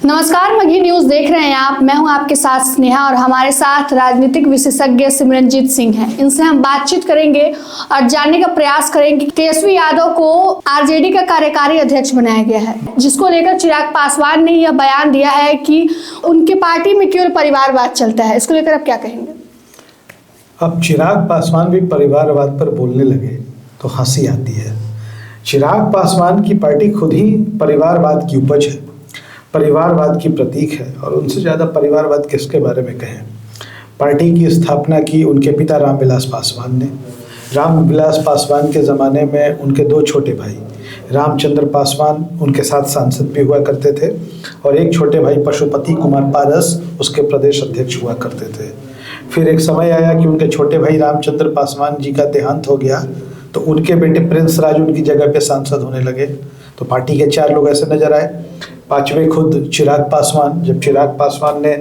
नमस्कार, मगही न्यूज देख रहे हैं आप। मैं हूं आपके साथ स्नेहा और हमारे साथ राजनीतिक विशेषज्ञ सिमरनजीत सिंह हैं। इनसे हम बातचीत करेंगे और जानने का प्रयास करेंगे कि तेजस्वी यादव को आरजेडी का कार्यकारी अध्यक्ष बनाया गया है, जिसको लेकर चिराग पासवान ने यह बयान दिया है कि उनके पार्टी में केवल परिवारवाद चलता है। इसको लेकर आप क्या कहेंगे? अब चिराग पासवान भी परिवारवाद पर बोलने लगे तो हंसी आती है। चिराग पासवान की पार्टी खुद ही परिवारवाद की उपज है, परिवारवाद की प्रतीक है, और उनसे ज़्यादा परिवारवाद किसके बारे में कहें। पार्टी की स्थापना की उनके पिता रामविलास पासवान ने। रामविलास पासवान के ज़माने में उनके दो छोटे भाई रामचंद्र पासवान उनके साथ सांसद भी हुआ करते थे, और एक छोटे भाई पशुपति कुमार पारस उसके प्रदेश अध्यक्ष हुआ करते थे। फिर एक समय आया कि उनके छोटे भाई रामचंद्र पासवान जी का देहांत हो गया, तो उनके बेटे प्रिंस राज उनकी जगह पे सांसद होने लगे। तो पार्टी के 4 लोग ऐसे नजर आए। पांचवें खुद चिराग पासवान। जब चिराग पासवान ने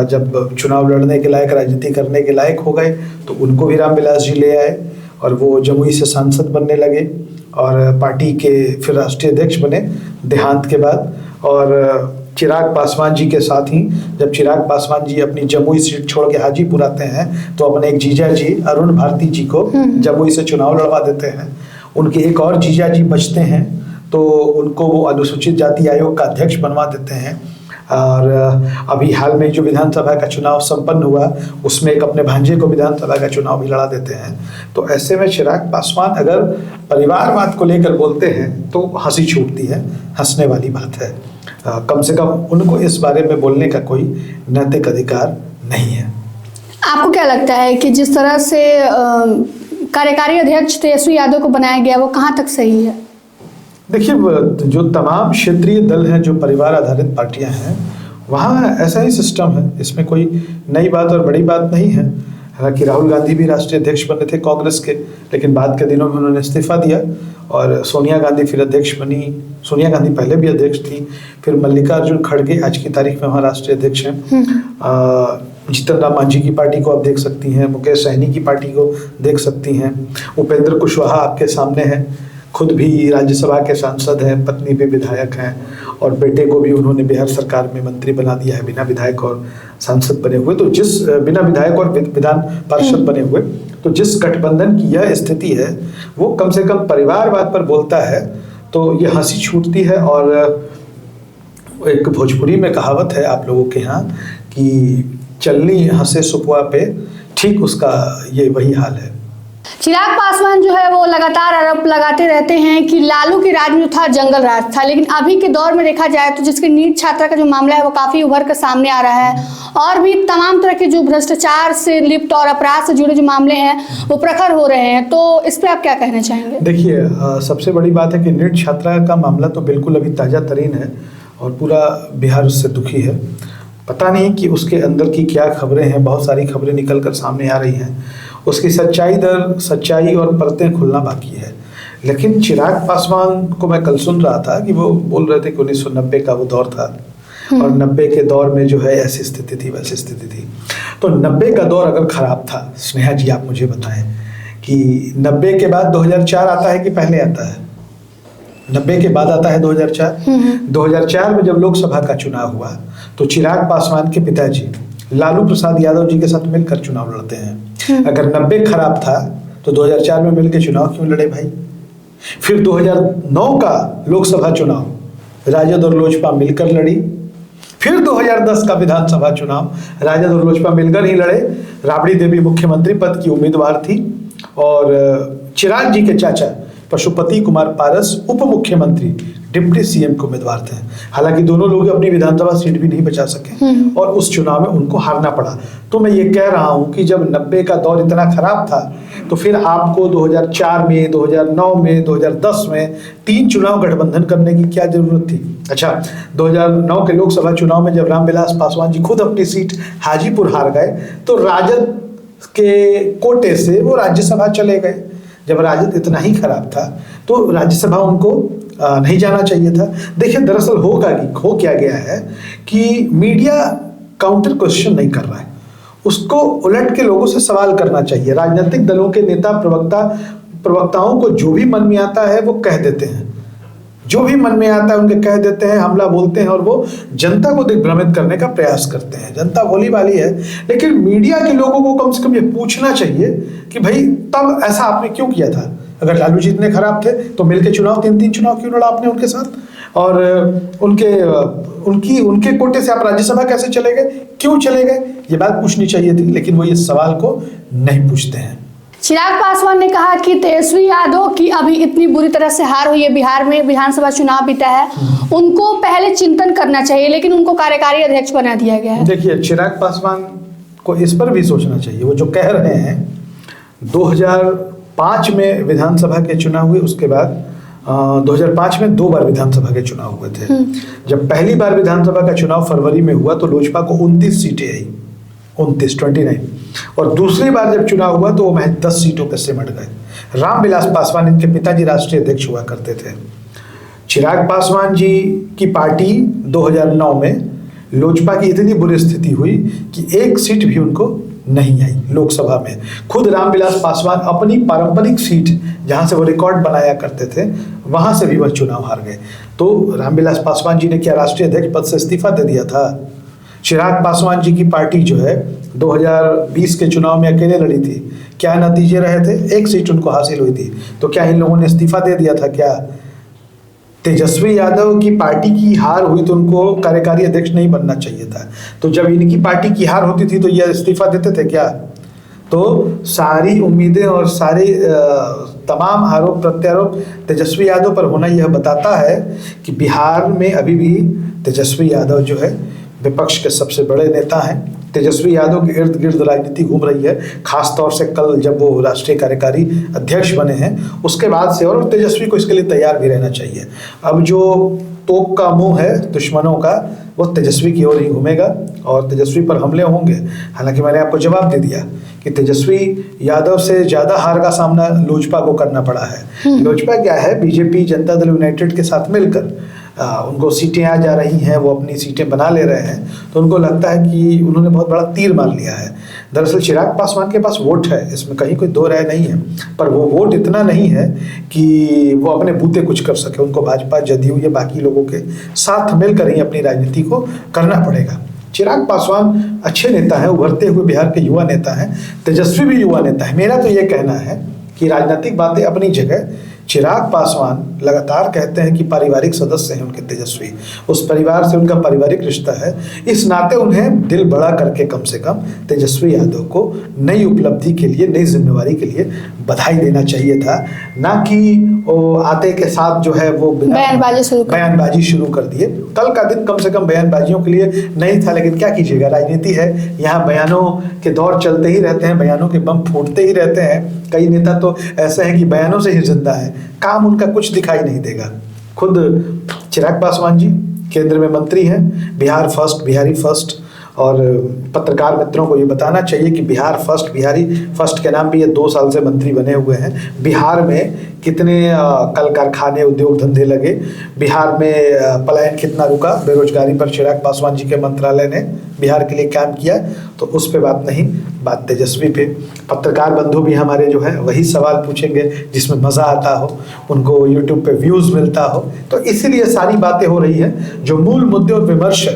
जब चुनाव लड़ने के लायक, राजनीति करने के लायक हो गए, तो उनको भी रामविलास जी ले आए और वो जमुई से सांसद बनने लगे और पार्टी के फिर राष्ट्रीय अध्यक्ष बने देहांत के बाद। और चिराग पासवान जी के साथ ही जब चिराग पासवान जी अपनी जमुई सीट छोड़ के हाजीपुर आते हैं, तो अपने एक जीजा जी अरुण भारती जी को जमुई से चुनाव लड़वा देते हैं। उनके एक और जीजा जी बचते हैं, तो उनको वो अनुसूचित जाति आयोग का अध्यक्ष बनवा देते हैं। और अभी हाल में जो विधानसभा का चुनाव संपन्न हुआ, उसमें एक अपने भांजे को विधानसभा का चुनाव भी लड़ा देते हैं। तो ऐसे में चिराग पासवान अगर परिवारवाद को लेकर बोलते हैं तो हंसी छूटती है, हंसने वाली बात है। कम से कम उनको इस बारे में बोलने का कोई नैतिक अधिकार नहीं है। आपको क्या लगता है कि जिस तरह से कार्यकारी अध्यक्ष तेजस्वी यादव को बनाया गया, वो कहाँ तक सही है? देखिए, जो तमाम क्षेत्रीय दल हैं, जो परिवार आधारित पार्टियां हैं, वहाँ ऐसा ही सिस्टम है। इसमें कोई नई बात और बड़ी बात नहीं है। हालांकि राहुल गांधी भी राष्ट्रीय अध्यक्ष बने थे कांग्रेस के, लेकिन बाद के दिनों में उन्होंने इस्तीफा दिया और सोनिया गांधी फिर अध्यक्ष बनी। सोनिया गांधी पहले भी अध्यक्ष थी। फिर मल्लिकार्जुन खड़गे आज की तारीख में वहाँ राष्ट्रीय अध्यक्ष हैं। जीतन राम मांझी की पार्टी को आप देख सकती हैं, मुकेश सहनी की पार्टी को देख सकती हैं, उपेंद्र कुशवाहा आपके सामने हैं, खुद भी राज्यसभा के सांसद हैं, पत्नी भी विधायक हैं, और बेटे को भी उन्होंने बिहार सरकार में मंत्री बना दिया है, बिना विधायक और सांसद बने हुए। तो जिस बिना विधायक और विधान पार्षद बने हुए, तो जिस गठबंधन की यह स्थिति है, वो कम से कम परिवारवाद पर बोलता है, तो ये हंसी छूटती है। और एक भोजपुरी में कहावत है आप लोगों के यहाँ कि चलनी हंसे सुपुआ पे, ठीक उसका ये वही हाल है। चिराग पासवान जो है वो लगातार आरोप लगाते रहते हैं कि लालू के राज में था जंगल राज था, लेकिन अभी के दौर में देखा जाए तो जिसके नीट छात्रा का जो मामला है वो काफी उभर कर सामने आ रहा है, और भी तमाम तरह के जो भ्रष्टाचार से लिप्त और अपराध से जुड़े जो मामले हैं वो प्रखर हो रहे हैं। तो इस पर आप क्या कहना चाहेंगे? देखिए, सबसे बड़ी बात है कि नीट छात्रा का मामला तो बिल्कुल अभी ताज़ा तरीन है और पूरा बिहार उससे दुखी है। पता नहीं कि उसके अंदर की क्या खबरें हैं, बहुत सारी खबरें निकल कर सामने आ रही हैं। उसकी सच्चाई और परतें खुलना बाकी है। लेकिन चिराग पासवान को मैं कल सुन रहा था कि वो बोल रहे थे कि 1990 का वो दौर था, और 90 के दौर में जो है ऐसी स्थिति थी, वैसी स्थिति थी। तो 90 का दौर अगर खराब था, स्नेहा जी आप मुझे बताएं कि 90 के बाद 2004 आता है कि पहले आता है? 90 के बाद आता है 2004। 2004 में जब लोकसभा का चुनाव हुआ, तो चिराग पासवान के पिताजी लालू प्रसाद यादव जी के साथ मिलकर चुनाव लड़ते हैं। अगर 90 खराब था तो 2004 में मिलकर चुनाव क्यों लड़े भाई? फिर 2009 का लोकसभा चुनाव राजद और लोजपा मिलकर लड़ी। फिर 2010 का विधानसभा चुनाव राजद और लोजपा मिलकर ही लड़े। राबड़ी देवी मुख्यमंत्री पद की उम्मीदवार थी और चिराग जी के चाचा पशुपति कुमार पारस उप मुख्यमंत्री डिप्टी सीएम के उम्मीदवार थे। हालांकि दोनों लोग अपनी विधानसभा सीट भी नहीं बचा सके और उस चुनाव में उनको हारना पड़ा। तो मैं ये कह रहा हूं कि जब 90 का दौर इतना खराब था, तो फिर आपको 2004 में, 2009 में, 2010 में 3 चुनाव गठबंधन करने की क्या जरूरत थी? अच्छा, 2009 के लोकसभा चुनाव में जब रामविलास पासवान जी खुद अपनी सीट हाजीपुर हार गए, तो राजद के कोटे से वो राज्यसभा चले गए। जब राजद इतना ही खराब था तो राज्यसभा उनको नहीं जाना चाहिए था। देखिए, दरअसल हो क्या गया है कि मीडिया काउंटर क्वेश्चन नहीं कर रहा है, उसको उलट के लोगों से सवाल करना चाहिए। राजनीतिक दलों के नेता प्रवक्ताओं को जो भी मन में आता है वो कह देते हैं। जो भी मन में आता है उनके कह देते हैं, हमला बोलते हैं और वो जनता को दिग्भ्रमित करने का प्रयास करते हैं। जनता भोली भाली है, लेकिन मीडिया के लोगों को कम से कम ये पूछना चाहिए कि भाई तब ऐसा आपने क्यों किया था? अगर लालू जी इतने खराब थे तो मिलके चुनाव 3-3 चुनाव क्यों लड़ा आपने उनके साथ? और उनके कोटे से आप राज्यसभा कैसे चले गए, क्यों चले गए? ये बात पूछनी चाहिए थी, लेकिन वो ये सवाल को नहीं पूछते हैं। चिराग पासवान ने कहा कि तेजस्वी यादव की अभी इतनी बुरी तरह से हार हुई है, बिहार में विधानसभा चुनाव बीता है, उनको पहले चिंतन करना चाहिए, लेकिन उनको कार्यकारी अध्यक्ष बना दिया गया है। देखिए, चिराग पासवान को इस पर भी सोचना चाहिए। वो जो कह रहे हैं 2005 में विधानसभा के चुनाव हुए, उसके बाद 2005 में 2 बार विधानसभा के चुनाव हुए थे। जब पहली बार विधानसभा का चुनाव फरवरी में हुआ तो लोजपा को 29 सीटें आई, 29 और दूसरी बार जब चुनाव हुआ तो वो महज 10 सीटों पर सिमट गए। रामविलास पासवान इनके पिताजी राष्ट्रीय अध्यक्ष हुआ करते थे। चिराग पासवान जी की पार्टी 2009 में लोजपा की इतनी बुरी स्थिति हुई कि 1 सीट भी उनको नहीं आई लोकसभा में। खुद रामविलास पासवान अपनी पारंपरिक सीट जहां से वो रिकॉर्ड बनाया करते थे, वहां से भी वह चुनाव हार गए। तो रामविलास पासवान जी ने क्या राष्ट्रीय अध्यक्ष पद से इस्तीफा दे दिया था? चिराग पासवान जी की पार्टी जो है 2020 के चुनाव में अकेले लड़ी थी। क्या नतीजे रहे थे? 1 सीट उनको हासिल हुई थी। तो क्या इन लोगों ने इस्तीफा दे दिया था? क्या तेजस्वी यादव की पार्टी की हार हुई तो उनको कार्यकारी अध्यक्ष नहीं बनना चाहिए था? तो जब इनकी पार्टी की हार होती थी तो यह इस्तीफा देते थे क्या? तो सारी उम्मीदें और सारे तमाम आरोप प्रत्यारोप तेजस्वी यादव पर होना यह बताता है कि बिहार में अभी भी तेजस्वी यादव जो है विपक्ष के सबसे बड़े नेता हैं। तेजस्वी यादव के इर्द गिर्द राजनीति घूम रही है, खास तौर से कल जब वो राष्ट्रीय कार्यकारी अध्यक्ष बने हैं उसके बाद से, और तेजस्वी को इसके लिए तैयार भी रहना चाहिए। अब जो तोप का मुंह है दुश्मनों का वो तेजस्वी की ओर ही घूमेगा और तेजस्वी पर हमले होंगे। हालांकि मैंने आपको जवाब दे दिया कि तेजस्वी यादव से ज़्यादा हार का सामना लोजपा को करना पड़ा है। लोजपा क्या है, बीजेपी जनता दल यूनाइटेड के साथ मिलकर उनको सीटें आ जा रही हैं, वो अपनी सीटें बना ले रहे हैं, तो उनको लगता है कि उन्होंने बहुत बड़ा तीर मार लिया है। दरअसल चिराग पासवान के पास वोट है, इसमें कहीं कोई दो राय नहीं है, पर वो वोट इतना नहीं है कि वो अपने बूते कुछ कर सके। उनको भाजपा, जदयू या बाकी लोगों के साथ मिलकर ही अपनी राजनीति को करना पड़ेगा। चिराग पासवान अच्छे नेता हैं, उभरते हुए बिहार के युवा नेता हैं, तेजस्वी भी युवा नेता है। मेरा तो ये कहना है कि राजनीतिक बातें अपनी जगह, चिराग पासवान लगातार कहते हैं कि पारिवारिक सदस्य हैं उनके तेजस्वी, उस परिवार से उनका पारिवारिक रिश्ता है, इस नाते उन्हें दिल बड़ा करके कम से कम तेजस्वी यादव को नई उपलब्धि के लिए, नई जिम्मेवारी के लिए बधाई देना चाहिए था, ना कि वो आते के साथ जो है वो बयानबाजी शुरू कर दिए। कल का दिन कम से कम बयानबाजियों के लिए नहीं था, लेकिन क्या कीजिएगा, राजनीति है, यहाँ बयानों के दौर चलते ही रहते हैं, बयानों के बम फूटते ही रहते हैं। कई नेता तो ऐसे हैं कि बयानों से ही जिंदा है, काम उनका कुछ दिखाई नहीं देगा। खुद चिराग पासवान जी केंद्र में मंत्री हैं, बिहार फर्स्ट, बिहारी फर्स्ट, और पत्रकार मित्रों को ये बताना चाहिए कि बिहार फर्स्ट, बिहारी फर्स्ट के नाम भी ये 2 साल से मंत्री बने हुए हैं। बिहार में कितने कल कारखाने, उद्योग धंधे लगे, बिहार में पलायन कितना रुका, बेरोजगारी पर चिराग पासवान जी के मंत्रालय ने बिहार के लिए काम किया, तो उस पे बात नहीं, बात तेजस्वी पे। पत्रकार बंधु भी हमारे जो है वही सवाल पूछेंगे जिसमें मज़ा आता हो, उनको यूट्यूब पे व्यूज़ मिलता हो, तो इसीलिए सारी बातें हो रही हैं। जो मूल मुद्दे और विमर्श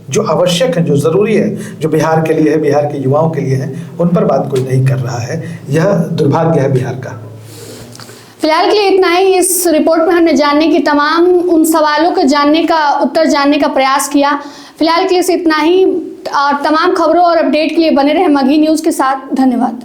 जो आवश्यक है, जो ज़रूरी है, जो बिहार के लिए है, बिहार के युवाओं के लिए है, उन पर बात कोई नहीं कर रहा है। यह दुर्भाग्य है बिहार का। फिलहाल के लिए इतना ही। इस रिपोर्ट में हमने जानने की तमाम उन सवालों के उत्तर जानने का प्रयास किया। फिलहाल के लिए इतना ही, और तमाम खबरों और अपडेट के लिए बने रहे मगही न्यूज़ के साथ। धन्यवाद।